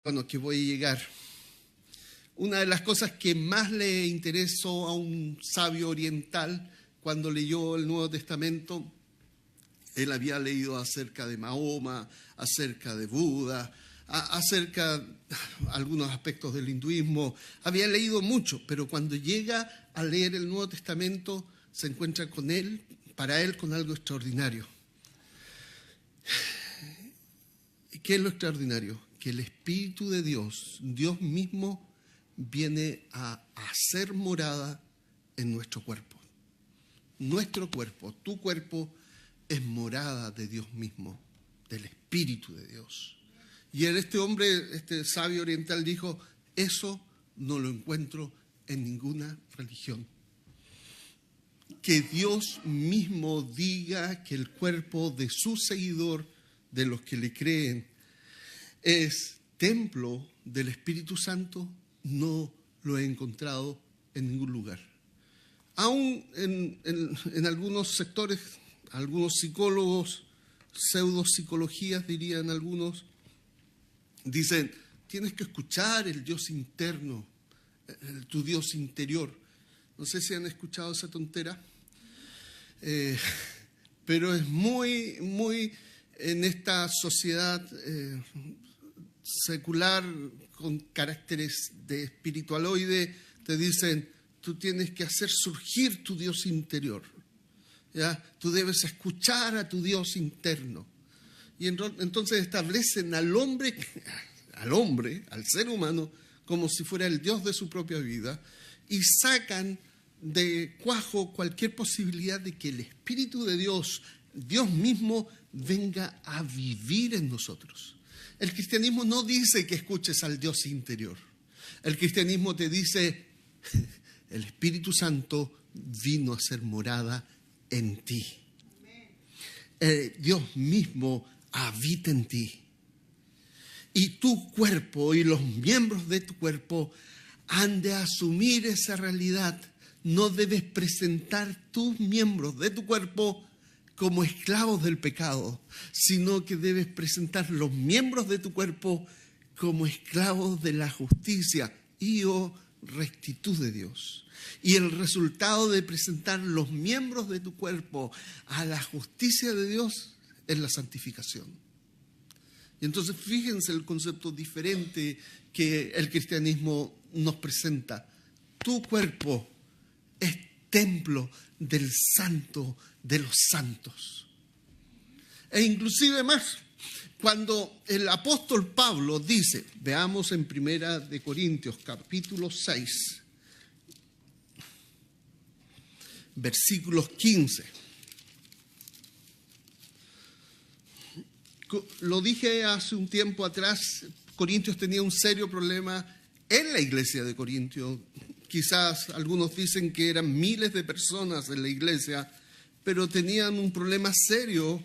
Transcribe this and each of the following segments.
Bueno, que voy a llegar. Una de las cosas que más le interesó a un sabio oriental cuando leyó el Nuevo Testamento, él había leído acerca de Mahoma, acerca de Buda, acerca de algunos aspectos del hinduismo, había leído mucho, pero cuando llega a leer el Nuevo Testamento se encuentra con él, para él, con algo extraordinario. ¿Qué es lo extraordinario? Que el Espíritu de Dios, Dios mismo, viene a hacer morada en nuestro cuerpo. Nuestro cuerpo, tu cuerpo, es morada de Dios mismo, del Espíritu de Dios. Y este hombre, este sabio oriental, dijo, eso no lo encuentro en ninguna religión. Que Dios mismo diga que el cuerpo de su seguidor, de los que le creen, es templo del Espíritu Santo, no lo he encontrado en ningún lugar. Aún en algunos sectores, algunos psicólogos, pseudopsicologías dirían algunos, dicen, tienes que escuchar el Dios interno, tu Dios interior. No sé si han escuchado esa tontera, pero es muy en esta sociedad secular con caracteres de espiritualoide, te dicen, tú tienes que hacer surgir tu Dios interior, ¿ya? Tú debes escuchar a tu Dios interno. Y entonces establecen al hombre, al ser humano, como si fuera el Dios de su propia vida, y sacan de cuajo cualquier posibilidad de que el Espíritu de Dios, Dios mismo, venga a vivir en nosotros. El cristianismo no dice que escuches al Dios interior. El cristianismo te dice, el Espíritu Santo vino a ser morada en ti. Dios mismo habita en ti. Y tu cuerpo y los miembros de tu cuerpo han de asumir esa realidad. No debes presentar tus miembros de tu cuerpo como esclavos del pecado, sino que debes presentar los miembros de tu cuerpo como esclavos de la justicia y o rectitud de Dios. Y el resultado de presentar los miembros de tu cuerpo a la justicia de Dios es la santificación. Y entonces fíjense el concepto diferente que el cristianismo nos presenta. Tu cuerpo es templo del Santo de los santos. E inclusive más, cuando el apóstol Pablo dice, veamos en 1 Corintios capítulo 6, versículos 15. Lo dije hace un tiempo atrás, Corintios tenía un serio problema en la iglesia de Corintios. Quizás algunos dicen que eran miles de personas en la iglesia, pero tenían un problema serio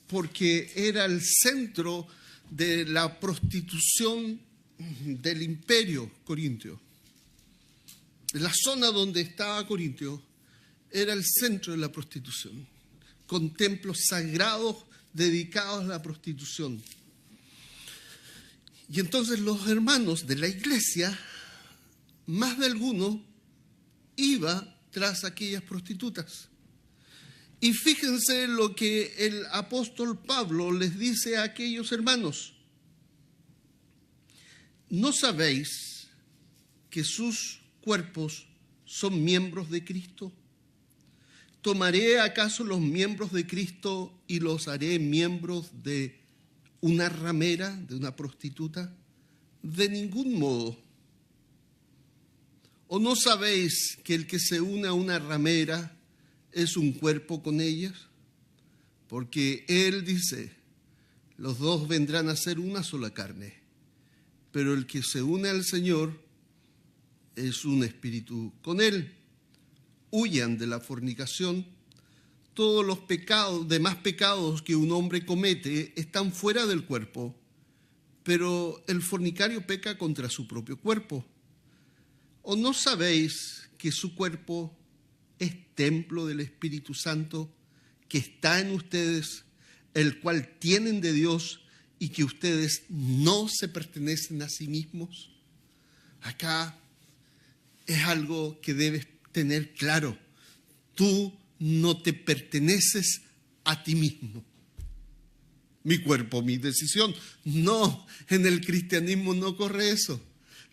porque era el centro de la prostitución del imperio corintio. La zona donde estaba Corintio era el centro de la prostitución, con templos sagrados dedicados a la prostitución. Y entonces los hermanos de la iglesia, más de alguno, iba tras aquellas prostitutas. Y fíjense lo que el apóstol Pablo les dice a aquellos hermanos. ¿No sabéis que sus cuerpos son miembros de Cristo? ¿Tomaré acaso los miembros de Cristo y los haré miembros de una ramera, de una prostituta? De ningún modo. ¿O no sabéis que el que se une a una ramera es un cuerpo con ellas? Porque él dice, los dos vendrán a ser una sola carne, pero el que se une al Señor es un espíritu con él. Huyan de la fornicación. Todos los demás pecados que un hombre comete están fuera del cuerpo, pero el fornicario peca contra su propio cuerpo. ¿O no sabéis que su cuerpo es templo del Espíritu Santo que está en ustedes, el cual tienen de Dios, y que ustedes no se pertenecen a sí mismos? Acá es algo que debes tener claro. Tú no te perteneces a ti mismo. Mi cuerpo, mi decisión. No, en el cristianismo no corre eso.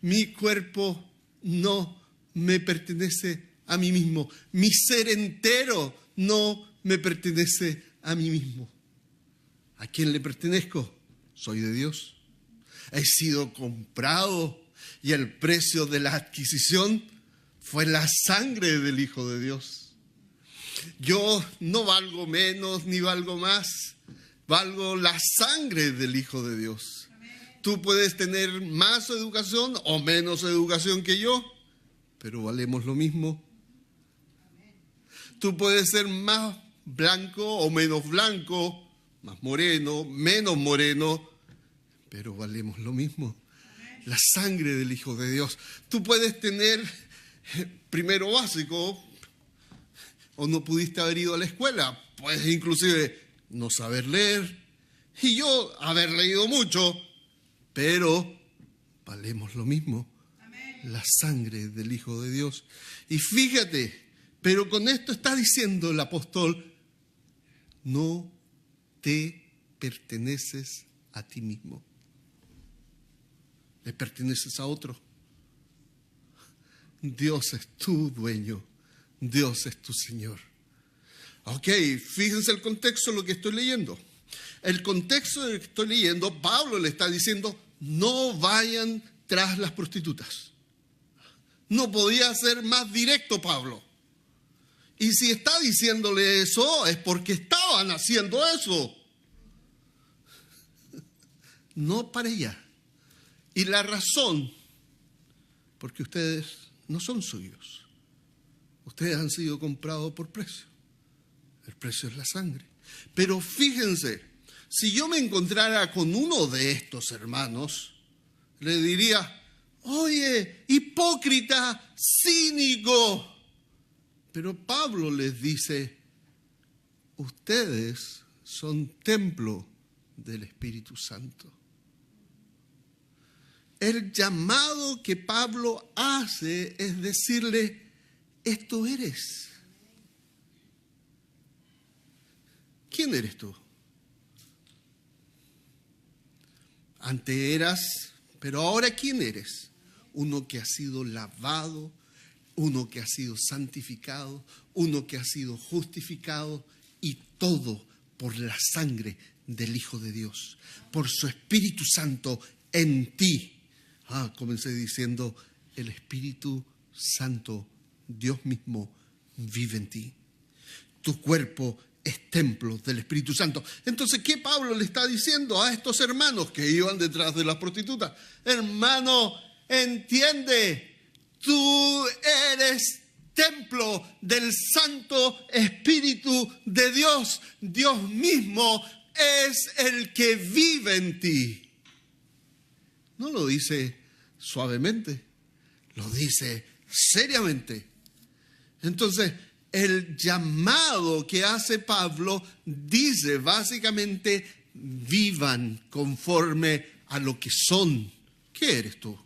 Mi cuerpo no me pertenece a mí mismo. Mi ser entero no me pertenece a mí mismo. ¿A quién le pertenezco? Soy de Dios. He sido comprado y el precio de la adquisición fue la sangre del Hijo de Dios. Yo no valgo menos ni valgo más. Valgo la sangre del Hijo de Dios. Tú puedes tener más educación o menos educación que yo, pero valemos lo mismo. Tú puedes ser más blanco o menos blanco, más moreno, menos moreno, pero valemos lo mismo. La sangre del Hijo de Dios. Tú puedes tener primero básico o no pudiste haber ido a la escuela. Puedes inclusive no saber leer y yo haber leído mucho, pero valemos lo mismo. Amén. La sangre del Hijo de Dios. Y fíjate, pero con esto está diciendo el apóstol, no te perteneces a ti mismo. Le perteneces a otro. Dios es tu dueño. Dios es tu Señor. Ok, fíjense el contexto de lo que estoy leyendo. El contexto de lo que estoy leyendo, Pablo le está diciendo, no vayan tras las prostitutas. No podía ser más directo Pablo. Y si está diciéndole eso, es porque estaban haciendo eso. No para allá. Y la razón, porque ustedes no son suyos. Ustedes han sido comprados por precio. El precio es la sangre. Pero fíjense, si yo me encontrara con uno de estos hermanos, le diría, oye, hipócrita, cínico. Pero Pablo les dice, ustedes son templo del Espíritu Santo. El llamado que Pablo hace es decirle, esto eres. ¿Quién eres tú? Antes eras, pero ahora ¿quién eres? Uno que ha sido lavado, uno que ha sido santificado, uno que ha sido justificado, y todo por la sangre del Hijo de Dios, por su Espíritu Santo en ti. Comencé diciendo, el Espíritu Santo, Dios mismo, vive en ti. Tu cuerpo es templo del Espíritu Santo. Entonces, ¿qué Pablo le está diciendo a estos hermanos que iban detrás de las prostitutas? Hermano, entiende, tú eres templo del Santo Espíritu de Dios. Dios mismo es el que vive en ti. No lo dice suavemente, lo dice seriamente. Entonces, el llamado que hace Pablo dice básicamente, vivan conforme a lo que son. ¿Qué eres tú?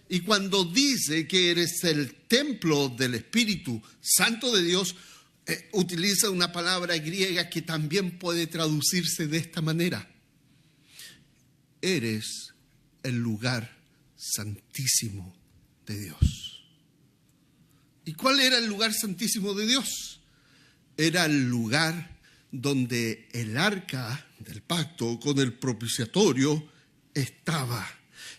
Y cuando dice que eres el templo del Espíritu Santo de Dios, utiliza una palabra griega que también puede traducirse de esta manera. Eres el lugar santísimo de Dios. ¿Y cuál era el lugar santísimo de Dios? Era el lugar donde el arca del pacto con el propiciatorio estaba.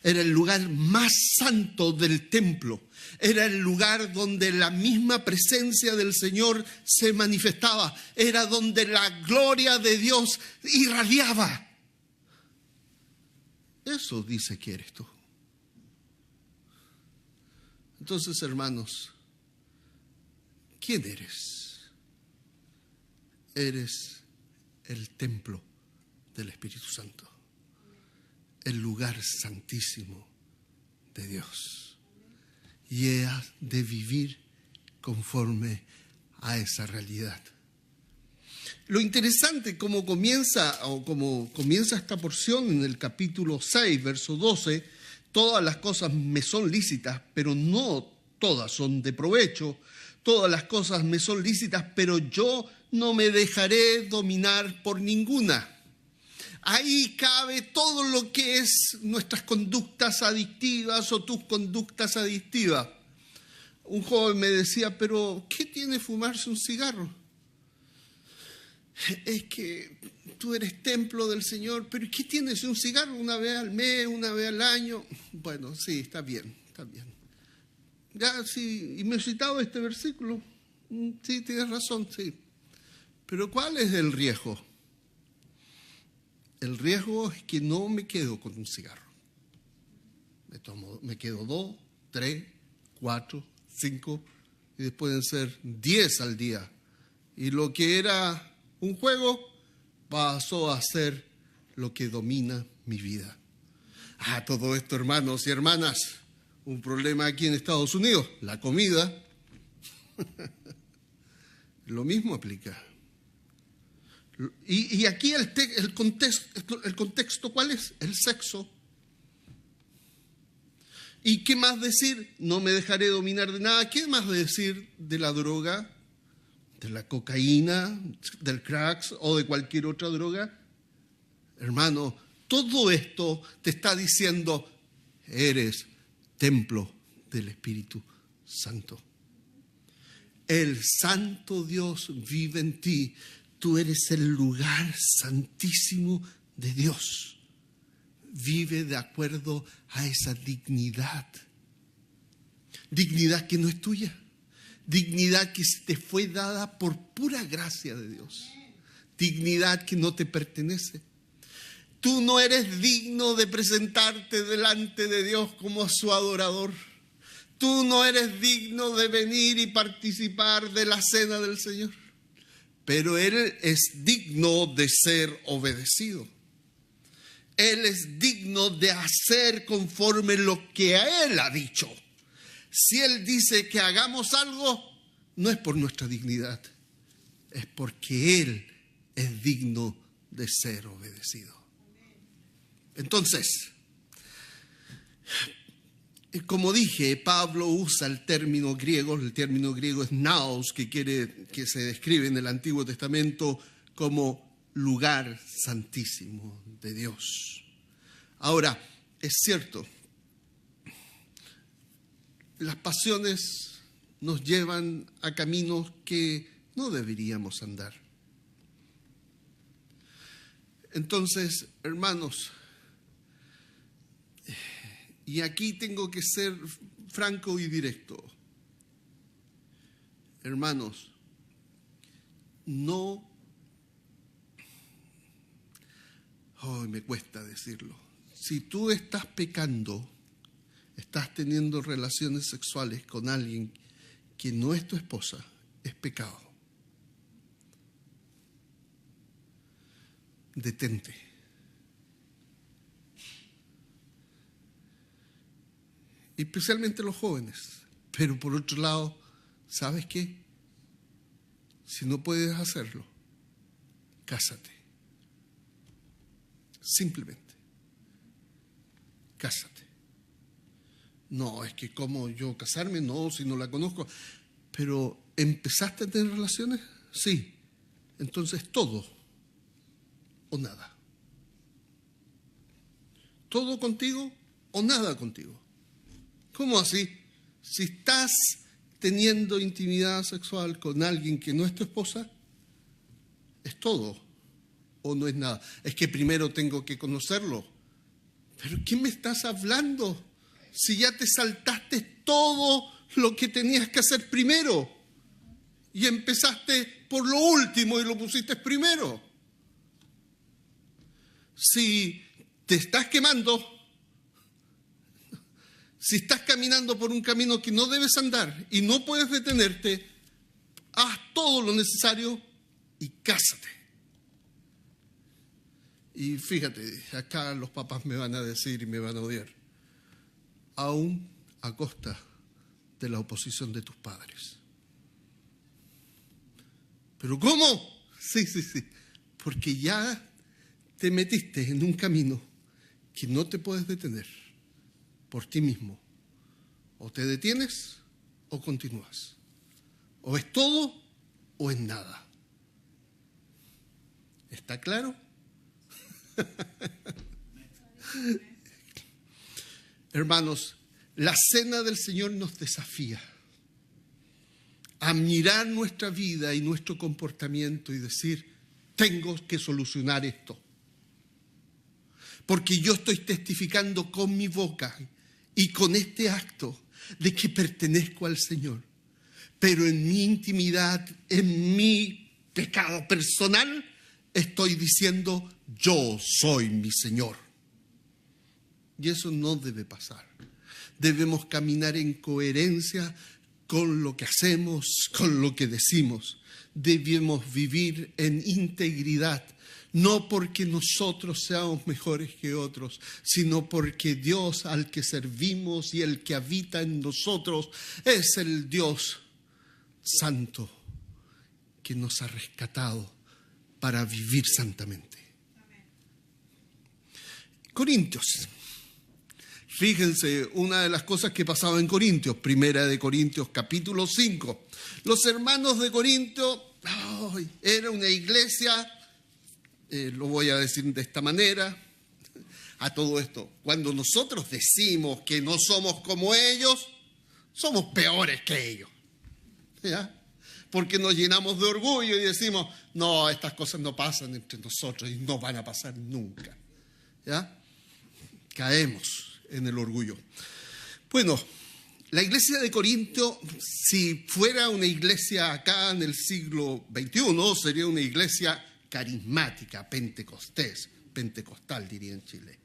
Era el lugar más santo del templo. Era el lugar donde la misma presencia del Señor se manifestaba. Era donde la gloria de Dios irradiaba. Eso dice que eres tú. Entonces, hermanos, ¿quién eres? Eres el templo del Espíritu Santo, el lugar santísimo de Dios. Y has de vivir conforme a esa realidad. Lo interesante como comienza esta porción en el capítulo 6, verso 12, todas las cosas me son lícitas, pero no todas son de provecho. Todas las cosas me son lícitas, pero yo no me dejaré dominar por ninguna. Ahí cabe todo lo que es nuestras conductas adictivas o tus conductas adictivas. Un joven me decía, pero ¿qué tiene fumarse un cigarro? Es que tú eres templo del Señor, pero ¿qué tienes? ¿Un cigarro una vez al mes, una vez al año? Bueno, sí, está bien, está bien. Ya, sí, y me he citado este versículo. Sí, tienes razón, sí. Pero ¿cuál es el riesgo? El riesgo es que no me quedo con un cigarro. Me quedo 2, 3, 4, 5, y después pueden ser 10 al día. Y lo que era un juego pasó a ser lo que domina mi vida. Todo esto, hermanos y hermanas, un problema aquí en Estados Unidos, la comida. Lo mismo aplica. Y aquí el contexto, ¿cuál es? El sexo. ¿Y qué más decir? No me dejaré dominar de nada. ¿Qué más decir de la droga, de la cocaína, del crack o de cualquier otra droga? Hermano, todo esto te está diciendo, eres templo del Espíritu Santo. El Santo Dios vive en ti. Tú eres el lugar santísimo de Dios. Vive de acuerdo a esa dignidad. Dignidad que no es tuya. Dignidad que te fue dada por pura gracia de Dios. Dignidad que no te pertenece. Tú no eres digno de presentarte delante de Dios como su adorador. Tú no eres digno de venir y participar de la cena del Señor. Pero Él es digno de ser obedecido. Él es digno de hacer conforme lo que a Él ha dicho. Si Él dice que hagamos algo, no es por nuestra dignidad, es porque Él es digno de ser obedecido. Entonces, como dije, Pablo usa el término griego es naos, que se describe en el Antiguo Testamento como lugar santísimo de Dios. Ahora, es cierto, las pasiones nos llevan a caminos que no deberíamos andar. Entonces, hermanos, y aquí tengo que ser franco y directo. Hermanos, me cuesta decirlo. Si tú estás pecando, estás teniendo relaciones sexuales con alguien que no es tu esposa, es pecado. Detente. Especialmente los jóvenes. Pero por otro lado, ¿sabes qué? Si no puedes hacerlo, cásate. Simplemente. Cásate. No, es que ¿cómo yo casarme? No, si no la conozco. Pero ¿empezaste a tener relaciones? Sí. Entonces todo o nada. Todo contigo o nada contigo. ¿Cómo así? Si estás teniendo intimidad sexual con alguien que no es tu esposa, ¿es todo o no es nada? Es que primero tengo que conocerlo. ¿Pero qué me estás hablando? Si ya te saltaste todo lo que tenías que hacer primero y empezaste por lo último y lo pusiste primero. Si te estás quemando, si estás caminando por un camino que no debes andar y no puedes detenerte, haz todo lo necesario y cásate. Y fíjate, acá los papás me van a decir y me van a odiar, aún a costa de la oposición de tus padres. ¿Pero cómo? Sí. Porque ya te metiste en un camino que no te puedes detener por ti mismo. O te detienes o continúas. O es todo o es nada. ¿Está claro? Hermanos, la cena del Señor nos desafía a mirar nuestra vida y nuestro comportamiento y decir, tengo que solucionar esto. Porque yo estoy testificando con mi boca y con este acto de que pertenezco al Señor. Pero en mi intimidad, en mi pecado personal, estoy diciendo, yo soy mi Señor. Y eso no debe pasar. Debemos caminar en coherencia con lo que hacemos, con lo que decimos. Debemos vivir en integridad, no porque nosotros seamos mejores que otros, sino porque Dios al que servimos y el que habita en nosotros es el Dios santo que nos ha rescatado para vivir santamente. Corintios. Fíjense, una de las cosas que pasaba en Corintios, Primera de Corintios capítulo 5. Los hermanos de Corinto, era una iglesia, lo voy a decir de esta manera, a todo esto. Cuando nosotros decimos que no somos como ellos, somos peores que ellos. ¿Ya? Porque nos llenamos de orgullo y decimos, no, estas cosas no pasan entre nosotros y no van a pasar nunca. ¿Ya? Caemos en el orgullo. Bueno, la iglesia de Corinto, si fuera una iglesia acá en el siglo XXI, sería una iglesia carismática, pentecostal diría en Chile.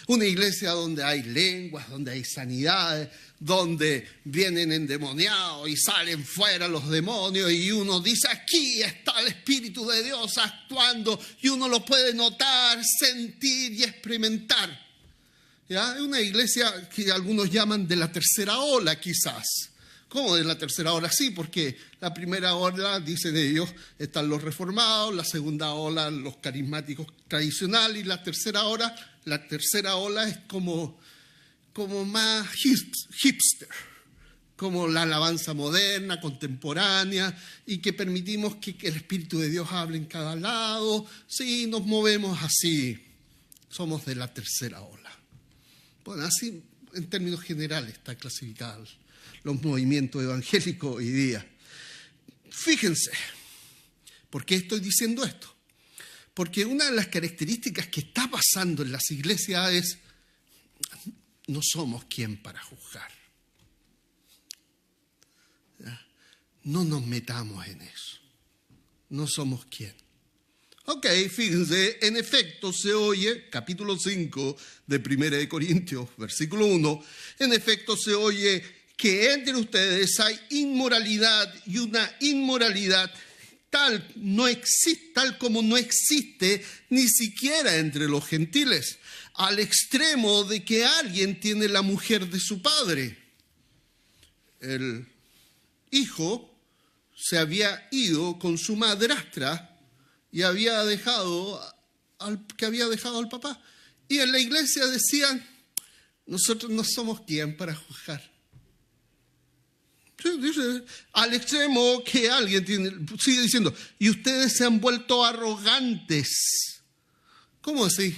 Una iglesia donde hay lenguas, donde hay sanidades, donde vienen endemoniados y salen fuera los demonios y uno dice, aquí está el Espíritu de Dios actuando y uno lo puede notar, sentir y experimentar. ¿Ya? Es una iglesia que algunos llaman de la tercera ola quizás. ¿Cómo de la tercera ola? Sí, porque la primera ola, dicen ellos, están los reformados, la segunda ola los carismáticos tradicionales y la tercera ola es como más hipster, como la alabanza moderna, contemporánea y que permitimos que el Espíritu de Dios hable en cada lado. Sí, nos movemos así, somos de la tercera ola. Bueno, así en términos generales están clasificados los movimientos evangélicos hoy día. Fíjense, ¿por qué estoy diciendo esto? Porque una de las características que está pasando en las iglesias es, no somos quien para juzgar. ¿Ya? No nos metamos en eso. No somos quien. Ok, fíjense, en efecto se oye, capítulo 5 de 1 de Corintios, versículo 1, en efecto se oye que entre ustedes hay inmoralidad y una inmoralidad tal como no existe ni siquiera entre los gentiles, al extremo de que alguien tiene la mujer de su padre. El hijo se había ido con su madrastra y había dejado al papá. Y en la iglesia decían, nosotros no somos quien para juzgar. Sí, dice, al extremo que alguien sigue diciendo, y ustedes se han vuelto arrogantes. ¿Cómo así?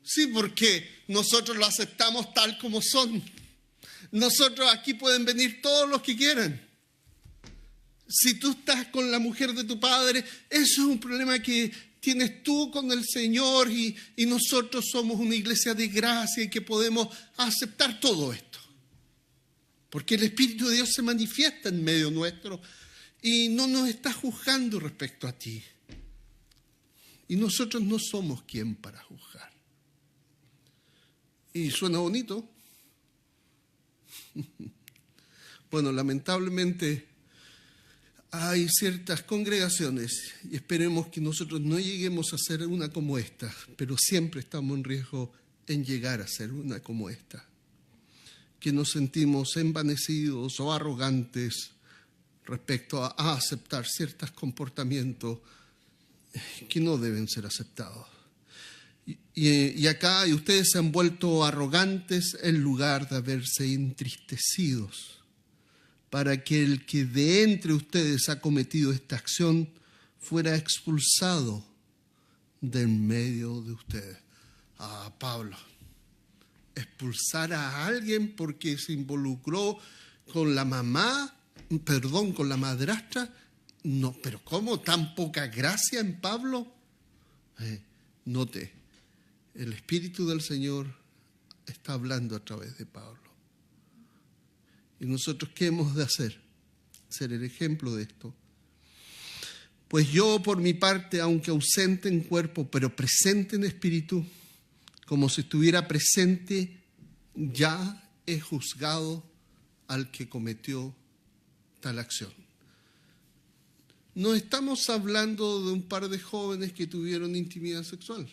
Sí, porque nosotros lo aceptamos tal como son. Nosotros aquí pueden venir todos los que quieran. Si tú estás con la mujer de tu padre, eso es un problema que tienes tú con el Señor y nosotros somos una iglesia de gracia y que podemos aceptar todo esto. Porque el Espíritu de Dios se manifiesta en medio nuestro y no nos está juzgando respecto a ti. Y nosotros no somos quien para juzgar. ¿Y suena bonito? Bueno, lamentablemente hay ciertas congregaciones, y esperemos que nosotros no lleguemos a ser una como esta, pero siempre estamos en riesgo en llegar a ser una como esta, que nos sentimos envanecidos o arrogantes respecto a aceptar ciertos comportamientos que no deben ser aceptados. Y acá ustedes se han vuelto arrogantes en lugar de haberse entristecidos, para que el que de entre ustedes ha cometido esta acción fuera expulsado del medio de ustedes. Pablo, expulsar a alguien porque se involucró con la con la madrastra. No, pero ¿cómo tan poca gracia en Pablo? Note, el Espíritu del Señor está hablando a través de Pablo. ¿Y nosotros qué hemos de hacer? Ser el ejemplo de esto. Pues yo, por mi parte, aunque ausente en cuerpo, pero presente en espíritu, como si estuviera presente, ya he juzgado al que cometió tal acción. No estamos hablando de un par de jóvenes que tuvieron intimidad sexual.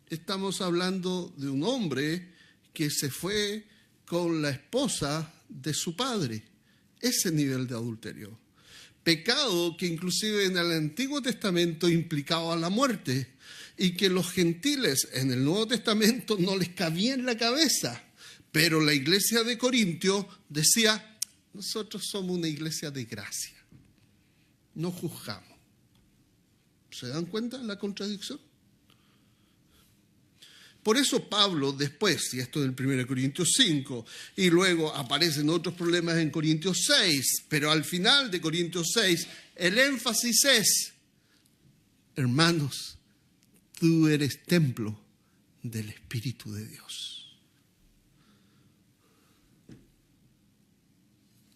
Estamos hablando de un hombre que se fue con la esposa de su padre. Ese nivel de adulterio. Pecado que inclusive en el Antiguo Testamento implicaba la muerte y que los gentiles en el Nuevo Testamento no les cabía en la cabeza. Pero la iglesia de Corintio decía, nosotros somos una iglesia de gracia. No juzgamos. ¿Se dan cuenta de la contradicción? Por eso Pablo después, y esto en 1 Corintios 5, y luego aparecen otros problemas en Corintios 6, pero al final de Corintios 6, el énfasis es, hermanos, tú eres templo del Espíritu de Dios.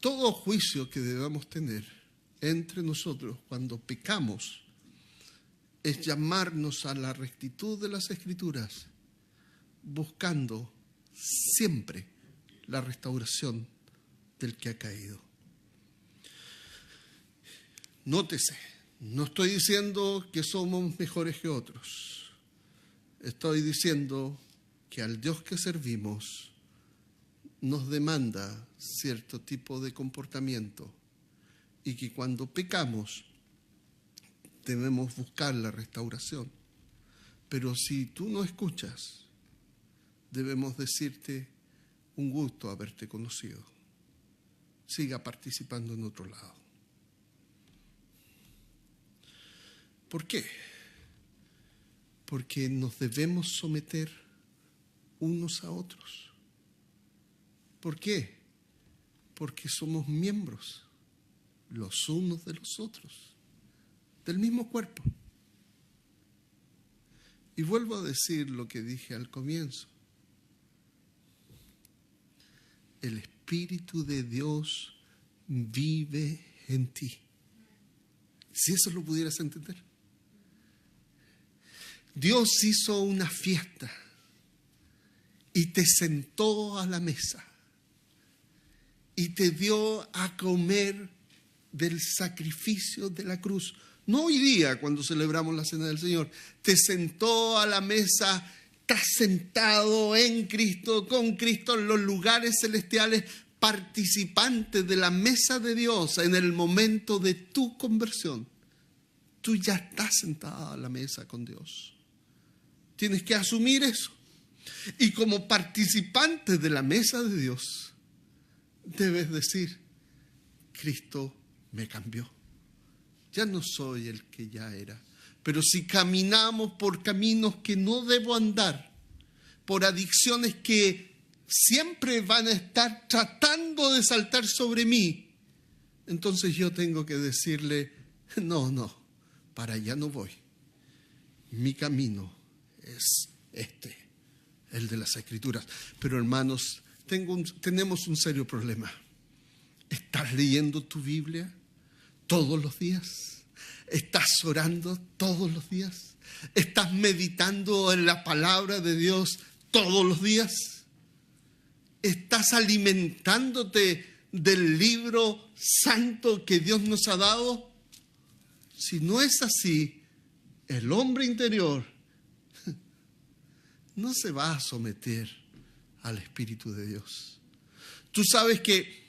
Todo juicio que debamos tener entre nosotros cuando pecamos es llamarnos a la rectitud de las Escrituras, buscando siempre la restauración del que ha caído. Nótese, no estoy diciendo que somos mejores que otros. Estoy diciendo que al Dios que servimos nos demanda cierto tipo de comportamiento y que cuando pecamos debemos buscar la restauración. Pero si tú no escuchas, debemos decirte, un gusto haberte conocido. Siga participando en otro lado. ¿Por qué? Porque nos debemos someter unos a otros. ¿Por qué? Porque somos miembros los unos de los otros, del mismo cuerpo. Y vuelvo a decir lo que dije al comienzo. El Espíritu de Dios vive en ti. Si eso lo pudieras entender. Dios hizo una fiesta y te sentó a la mesa y te dio a comer del sacrificio de la cruz. No hoy día cuando celebramos la Cena del Señor. Te sentó a la mesa. Estás sentado en Cristo, con Cristo en los lugares celestiales, participante de la mesa de Dios en el momento de tu conversión. Tú ya estás sentado a la mesa con Dios. Tienes que asumir eso. Y como participante de la mesa de Dios, debes decir, Cristo me cambió. Ya no soy el que ya era. Pero si caminamos por caminos que no debo andar, por adicciones que siempre van a estar tratando de saltar sobre mí, entonces yo tengo que decirle, no, para allá no voy. Mi camino es este, el de las Escrituras. Pero hermanos, tenemos un serio problema. ¿Estás leyendo tu Biblia todos los días? ¿Estás orando todos los días? ¿Estás meditando en la palabra de Dios todos los días? ¿Estás alimentándote del libro santo que Dios nos ha dado? Si no es así, el hombre interior no se va a someter al Espíritu de Dios. Tú sabes que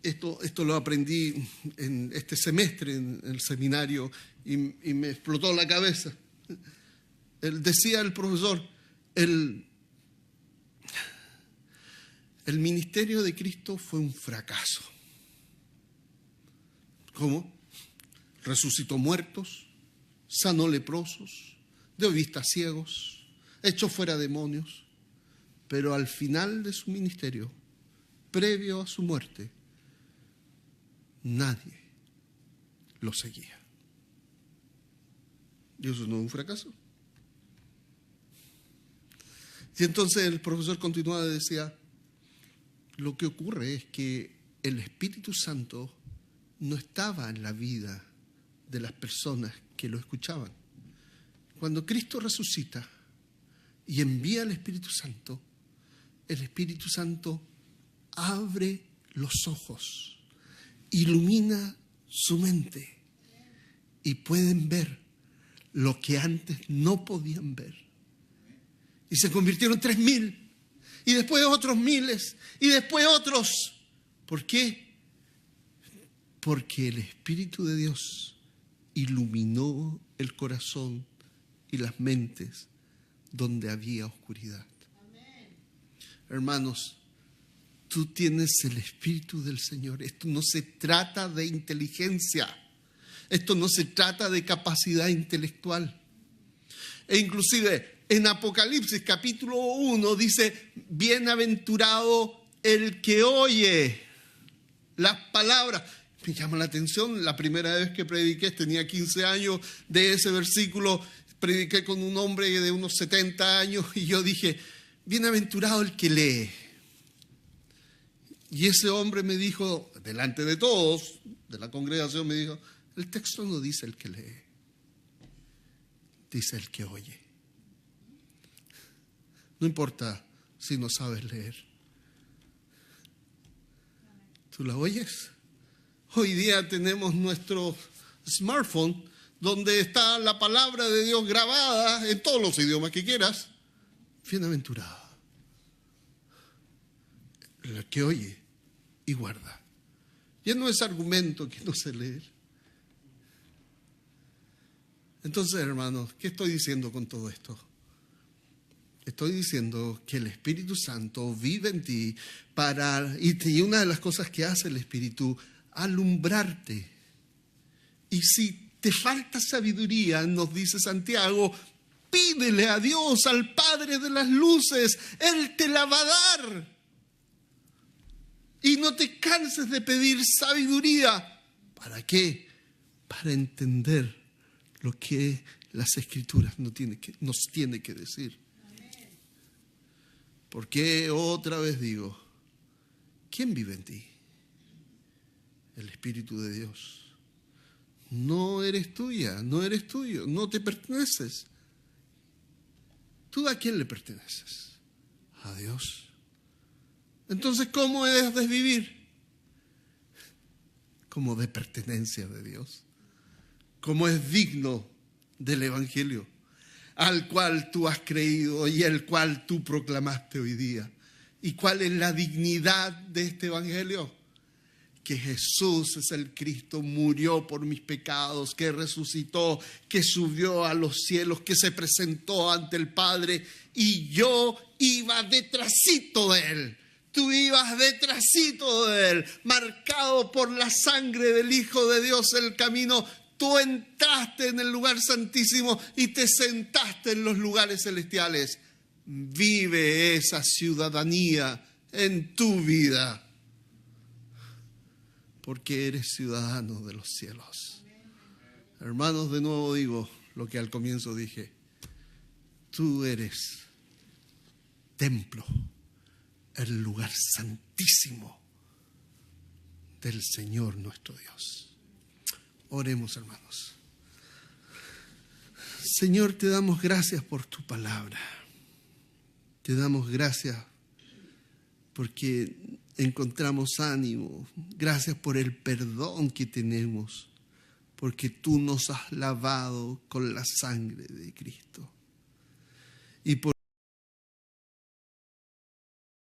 Esto lo aprendí en este semestre en el seminario y me explotó la cabeza. Decía el profesor, el ministerio de Cristo fue un fracaso. ¿Cómo? Resucitó muertos, sanó leprosos, dio vista a ciegos, echó fuera demonios, pero al final de su ministerio, previo a su muerte, nadie lo seguía. ¿Y eso no es un fracaso? Y entonces el profesor continuaba y decía, lo que ocurre es que el Espíritu Santo no estaba en la vida de las personas que lo escuchaban. Cuando Cristo resucita y envía al Espíritu Santo, el Espíritu Santo abre los ojos, ilumina su mente y pueden ver lo que antes no podían ver. Y se convirtieron 3,000 y después otros miles y después otros. ¿Por qué? Porque el Espíritu de Dios iluminó el corazón y las mentes donde había oscuridad. Amén. Hermanos, tú tienes el Espíritu del Señor. Esto no se trata de inteligencia. Esto no se trata de capacidad intelectual. E inclusive en Apocalipsis capítulo 1 dice, bienaventurado el que oye las palabras. Me llama la atención, la primera vez que prediqué, tenía 15 años, de ese versículo, prediqué con un hombre de unos 70 años y yo dije, bienaventurado el que lee. Y ese hombre me dijo, delante de todos, de la congregación, me dijo, el texto no dice el que lee, dice el que oye. No importa si no sabes leer. ¿Tú la oyes? Hoy día tenemos nuestro smartphone donde está la palabra de Dios grabada en todos los idiomas que quieras. Bienaventurado el que oye y guarda. Ya no es argumento que no sé leer. Entonces, hermanos, ¿qué estoy diciendo con todo esto? Estoy diciendo que el Espíritu Santo vive en ti y una de las cosas que hace el Espíritu, alumbrarte. Y si te falta sabiduría, nos dice Santiago, pídele a Dios, al Padre de las luces, Él te la va a dar. Y no te canses de pedir sabiduría. ¿Para qué? Para entender lo que las Escrituras nos tiene que decir. Porque otra vez digo, ¿quién vive en ti? El Espíritu de Dios. No eres tuya, no eres tuyo, no te perteneces. ¿Tú a quién le perteneces? A Dios. Entonces, ¿cómo debes de vivir? Como de pertenencia de Dios. Como es digno del Evangelio, al cual tú has creído y el cual tú proclamaste hoy día. ¿Y cuál es la dignidad de este Evangelio? Que Jesús es el Cristo, murió por mis pecados, que resucitó, que subió a los cielos, que se presentó ante el Padre y yo iba detrásito de Él. Tú ibas detrásito de Él, marcado por la sangre del Hijo de Dios el camino. Tú entraste en el lugar santísimo y te sentaste en los lugares celestiales. Vive esa ciudadanía en tu vida, porque eres ciudadano de los cielos. Hermanos, de nuevo digo lo que al comienzo dije. Tú eres templo, el lugar santísimo del Señor nuestro Dios. Oremos, hermanos. Señor, te damos gracias por tu palabra. Te damos gracias porque encontramos ánimo. Gracias por el perdón que tenemos, porque tú nos has lavado con la sangre de Cristo. Y por